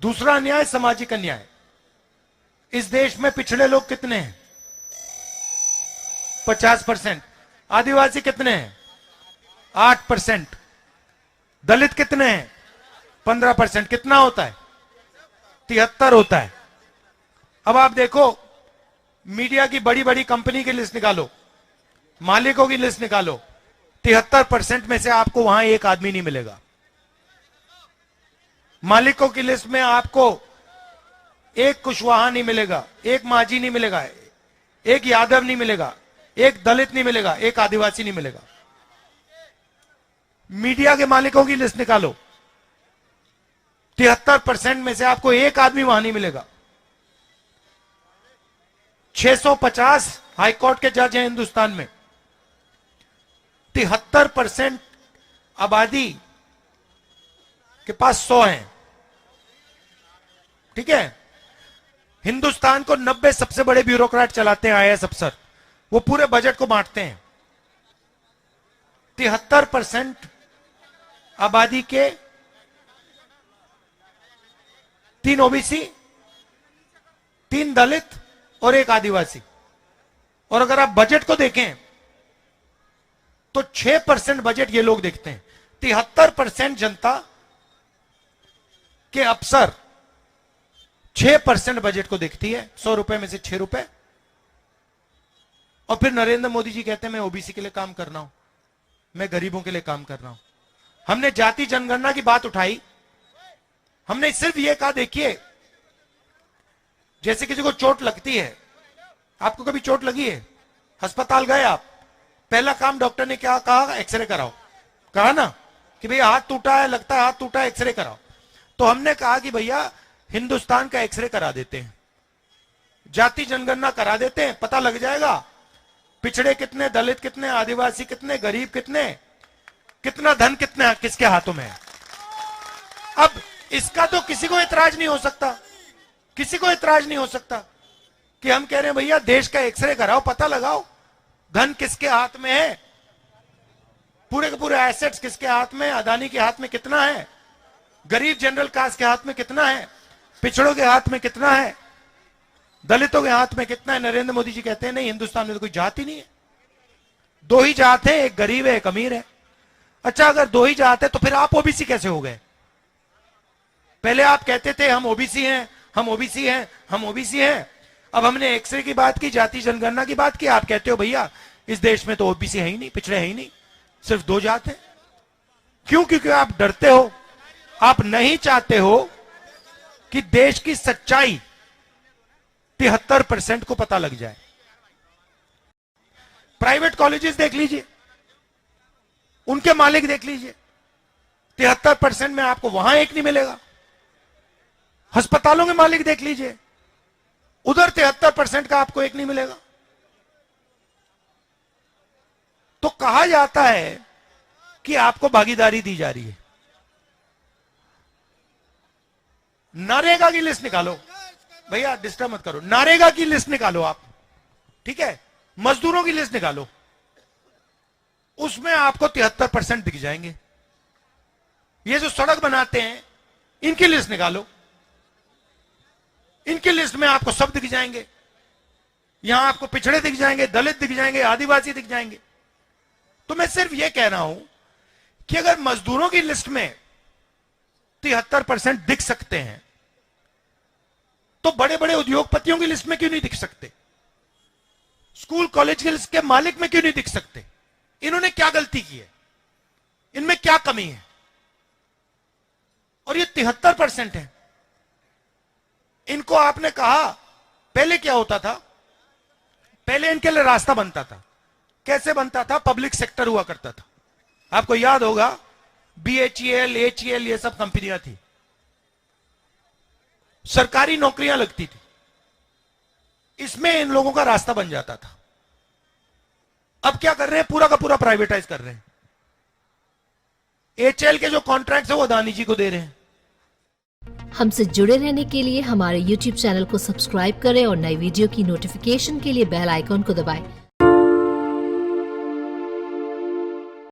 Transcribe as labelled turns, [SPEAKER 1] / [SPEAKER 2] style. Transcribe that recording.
[SPEAKER 1] दूसरा अन्याय सामाजिक अन्याय। इस देश में पिछड़े लोग कितने हैं? 50%। आदिवासी कितने हैं? 8%। दलित कितने हैं? 15%। कितना होता है? 73 होता है। अब आप देखो, मीडिया की बड़ी बड़ी कंपनी की लिस्ट निकालो, मालिकों की लिस्ट निकालो, 73% में से आपको वहां एक आदमी नहीं मिलेगा। मालिकों की लिस्ट में आपको एक कुशवाहा नहीं मिलेगा, एक माझी नहीं मिलेगा, एक यादव नहीं मिलेगा, एक दलित नहीं मिलेगा, एक आदिवासी नहीं मिलेगा। मीडिया के मालिकों की लिस्ट निकालो, 73% में से आपको एक आदमी वहां नहीं मिलेगा। 650 हाईकोर्ट के जज हैं हिंदुस्तान में, 73% आबादी के पास 100 हैं। ठीक है, हिंदुस्तान को 90 सबसे बड़े ब्यूरोक्रेट चलाते हैं, आईएएस अफसर, वो पूरे बजट को बांटते हैं। 73% आबादी के 3 ओबीसी, 3 दलित और 1 आदिवासी। और अगर आप बजट को देखें तो 6% बजट ये लोग देखते हैं। 73% जनता के अफसर 6% बजट को देखती है, 100 रुपए में से 6 रुपए। और फिर नरेंद्र मोदी जी कहते हैं मैं ओबीसी के लिए काम कर रहा हूं, मैं गरीबों के लिए काम कर रहा हूं। हमने जाति जनगणना की बात उठाई, हमने सिर्फ यह कहा, देखिए जैसे किसी को चोट लगती है, आपको कभी चोट लगी है, अस्पताल गए आप, पहला काम डॉक्टर ने क्या कहा? एक्सरे कराओ। कहा ना कि भैया हाथ टूटा है, लगता है हाथ टूटा है, एक्सरे कराओ। तो हमने कहा कि भैया हिंदुस्तान का एक्सरे करा देते हैं, जाति जनगणना करा देते हैं, पता लग जाएगा पिछड़े कितने, दलित कितने, आदिवासी कितने, गरीब कितने, कितना धन कितने किसके हाथों में है। अब इसका तो किसी को एतराज नहीं हो सकता, किसी को एतराज नहीं हो सकता कि हम कह रहे हैं भैया देश का एक्सरे कराओ, पता लगाओ धन किसके हाथ में है, पूरे के पूरे एसेट्स किसके हाथ में, अदानी के हाथ में कितना है, गरीब जनरल कास्ट के हाथ में कितना है, पिछड़ों के हाथ में कितना है, दलितों के हाथ में कितना है। नरेंद्र मोदी जी कहते हैं नहीं, हिंदुस्तान में तो कोई जात ही नहीं है, 2 ही जात है, एक गरीब है, एक अमीर है। अच्छा, अगर 2 ही जात है तो फिर आप ओबीसी कैसे हो गए? पहले आप कहते थे हम ओबीसी हैं, हम ओबीसी हैं, हम ओबीसी हैं। अब हमने एक्सरे की बात की, जाति जनगणना की बात की, आप कहते हो भैया इस देश में तो ओबीसी है ही नहीं, पिछड़े है ही नहीं, सिर्फ 2 जात है। क्यों? क्योंकि आप डरते हो, आप नहीं चाहते हो कि देश की सच्चाई 73% को पता लग जाए। प्राइवेट कॉलेजेस देख लीजिए, उनके मालिक देख लीजिए, 73% में आपको वहां एक नहीं मिलेगा। अस्पतालों के मालिक देख लीजिए, उधर 73% का आपको एक नहीं मिलेगा। तो कहा जाता है कि आपको भागीदारी दी जा रही है। नरेगा की लिस्ट निकालो भैया, डिस्टर्ब मत करो, नरेगा की लिस्ट निकालो आप, ठीक है, मजदूरों की लिस्ट निकालो, उसमें आपको 73% दिख जाएंगे। ये जो सड़क बनाते हैं इनकी लिस्ट निकालो, इनकी लिस्ट में आपको सब दिख जाएंगे। यहां आपको पिछड़े दिख जाएंगे, दलित दिख जाएंगे, आदिवासी दिख जाएंगे। तो मैं सिर्फ यह कह रहा हूं कि अगर मजदूरों की लिस्ट में 73% दिख सकते हैं तो बड़े बड़े उद्योगपतियों की लिस्ट में क्यों नहीं दिख सकते? स्कूल कॉलेज की लिस्ट के मालिक में क्यों नहीं दिख सकते? इन्होंने क्या गलती की है? इनमें क्या कमी है? और ये 73% है। इनको आपने कहा, पहले क्या होता था? पहले इनके लिए रास्ता बनता था। कैसे बनता था? पब्लिक सेक्टर हुआ करता था, आपको याद होगा, BHEL, HEL, ये सब कंपनियां थी, सरकारी नौकरियां लगती थी, इसमें इन लोगों का रास्ता बन जाता था। अब क्या कर रहे हैं? पूरा का पूरा प्राइवेटाइज कर रहे हैं। HL के जो कॉन्ट्रैक्ट्स है वो अदानी जी को दे रहे हैं।
[SPEAKER 2] हमसे जुड़े रहने के लिए हमारे YouTube चैनल को सब्सक्राइब करें और नई वीडियो की नोटिफिकेशन के लिए बेल आइकॉन को दबाएं।